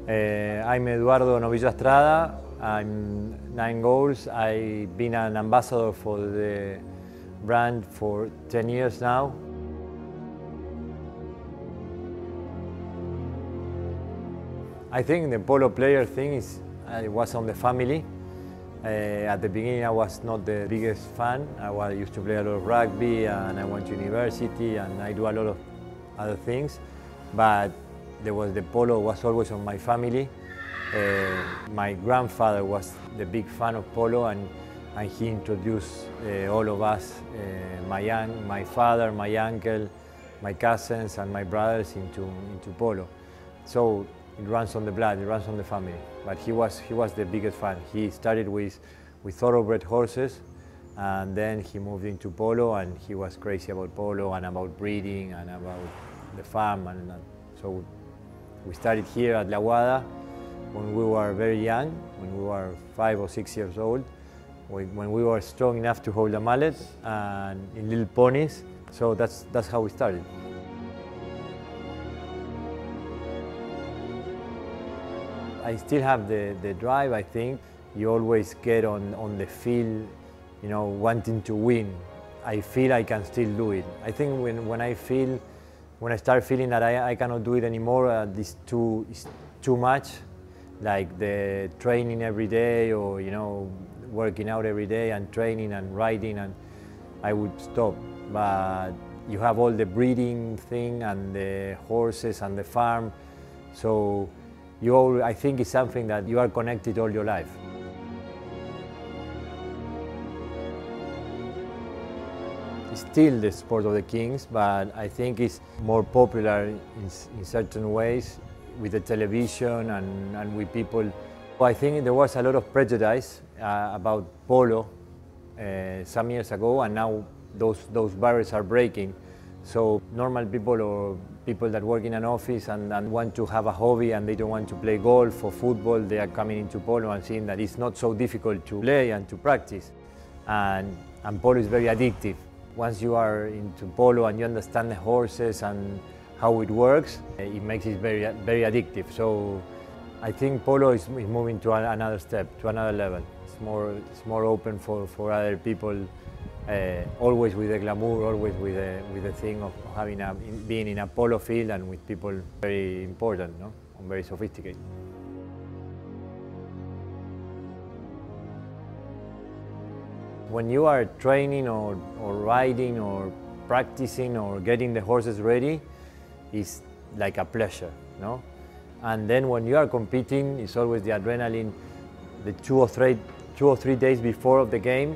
I'm Eduardo Novillo Astrada. I'm 9 goals. I've been an ambassador for the brand for 10 years now. I think the polo player thing is, it was on the family. At the beginning I was not the biggest fan. I used to play a lot of rugby and I went to university and I do a lot of other things. But the polo was always on my family. My grandfather was the big fan of polo and he introduced all of us, my father, my uncle, my cousins and my brothers into polo. So it runs on the blood, it runs on the family. But he was the biggest fan. He started with thoroughbred horses and then he moved into polo and he was crazy about polo and about breeding and about the farm. And so we started here at La Aguada when we were very young, when we were 5 or 6 years old, when we were strong enough to hold a mallet and in little ponies. So that's how we started. I still have the drive, I think. You always get on the field, you know, wanting to win. I feel I can still do it. I think when I start feeling that I cannot do it anymore, it's too much, like the training every day or, you know, working out every day and training and riding, and I would stop. But you have all the breeding thing and the horses and the farm, so I think it's something that you are connected all your life. It's still the sport of the kings, but I think it's more popular in certain ways with the television and with people. I think there was a lot of prejudice about polo some years ago, and now those barriers are breaking. So normal people or people that work in an office and want to have a hobby and they don't want to play golf or football, they are coming into polo and seeing that it's not so difficult to play and to practice. And polo is very addictive. Once you are into polo and you understand the horses and how it works, it makes it very, very addictive. So I think polo is moving to another step, to another level. It's more open for other people. Always with the glamour, always with the thing of being in a polo field and with people very important, no? And very sophisticated. When you are training or riding or practicing or getting the horses ready, it's like a pleasure, no? And then when you are competing, it's always the adrenaline. The 2 or 3 days before of the game,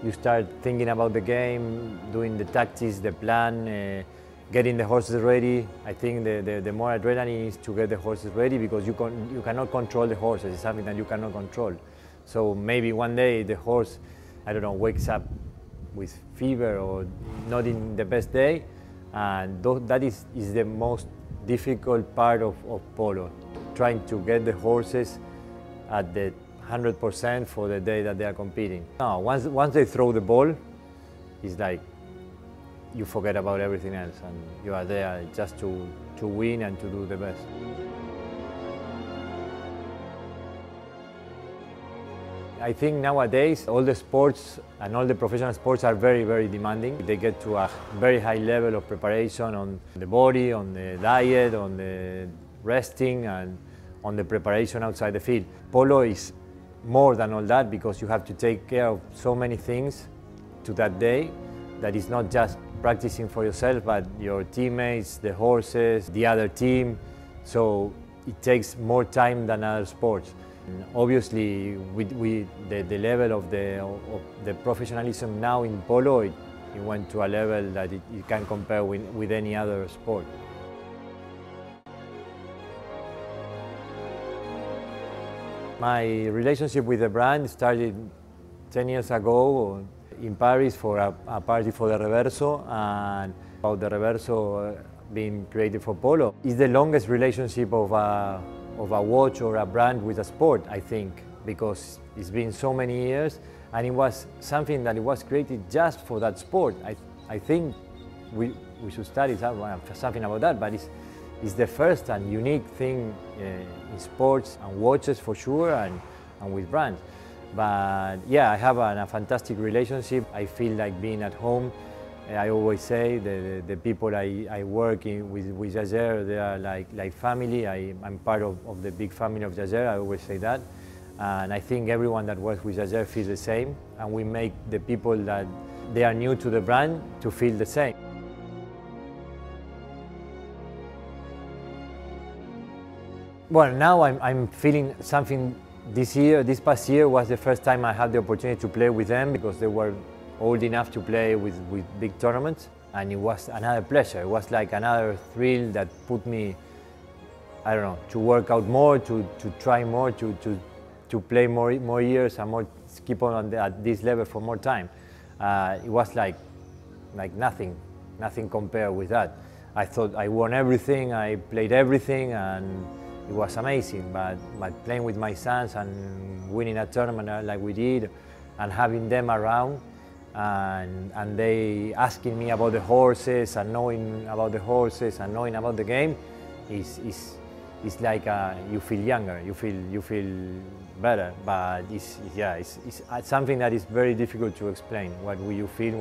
you start thinking about the game, doing the tactics, the plan, getting the horses ready. I think the more adrenaline is to get the horses ready because you cannot control the horses. It's something that you cannot control. So maybe one day the horse, I don't know, wakes up with fever or not in the best day, and that is the most difficult part of polo, trying to get the horses at the 100% for the day that they are competing. No, once they throw the ball, it's like you forget about everything else and you are there just to win and to do the best. I think nowadays all the sports and all the professional sports are very, very demanding. They get to a very high level of preparation on the body, on the diet, on the resting and on the preparation outside the field. Polo is more than all that because you have to take care of so many things to that day that it's not just practicing for yourself but your teammates, the horses, the other team. So it takes more time than other sports. And obviously with the level of the professionalism now in polo, it went to a level that it can compare with any other sport. My relationship with the brand started 10 years ago in Paris for a party for the Reverso, and about the Reverso being created for polo. It's the longest relationship of a watch or a brand with a sport, I think, because it's been so many years and it was something that it was created just for that sport. I think we should study something about that, but it's the first and unique thing in sports and watches for sure, and with brands. But yeah, I have a fantastic relationship. I feel like being at home. I always say the people I work with Jaeger, they are like family. I'm part of the big family of Jaeger, I always say that. And I think everyone that works with Jaeger feels the same. And we make the people that they are new to the brand to feel the same. Well, now I'm feeling something this past year was the first time I had the opportunity to play with them because they were old enough to play with big tournaments, and it was another pleasure. It was like another thrill that put me, I don't know, to work out more, to try more, to play more years and more, keep on at this level for more time. It was like nothing compared with that. I thought I won everything, I played everything, and it was amazing. But playing with my sons and winning a tournament like we did, and having them around, and they asking me about the horses and knowing about the horses and knowing about the game, is like you feel younger, you feel better. But it's something that is very difficult to explain. What will you feel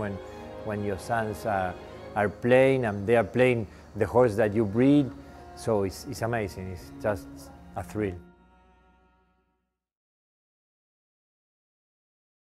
when your sons are playing and they are playing the horse that you breed? So it's amazing. It's just a thrill.